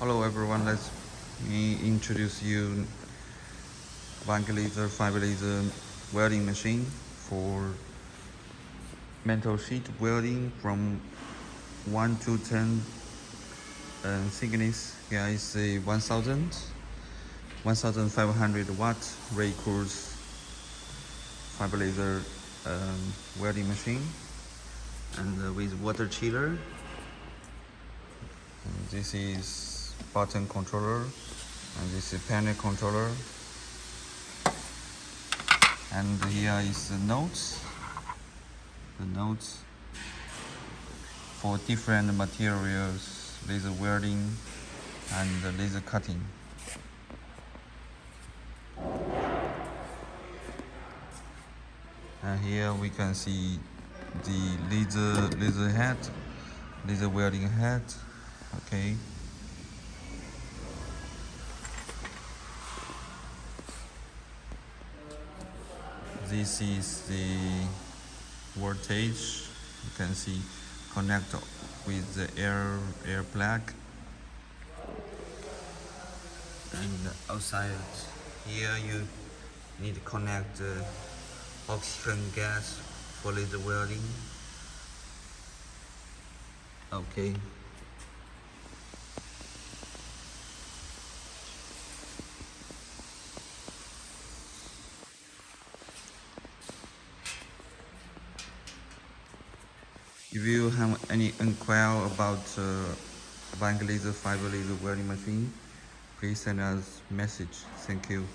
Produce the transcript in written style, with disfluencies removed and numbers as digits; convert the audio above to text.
Hello everyone, let me introduce you Vanklaser fiber laser welding machine for metal sheet welding from 1 to 10 thickness. Here is a 1500 watt Raycus fiber laser welding machine, and with water chiller. And this is button controller, and this is panel controller, and here is the notes for different materials, laser welding and laser cutting. And here we can see the laser head, laser welding head. Okay. This is the voltage. You can see connect with the air plug, and outside here you need to connect the oxygen gas for laser welding. Okay. If you have any inquiry about Vanklaser fiber laser welding machine, please send us message. Thank you.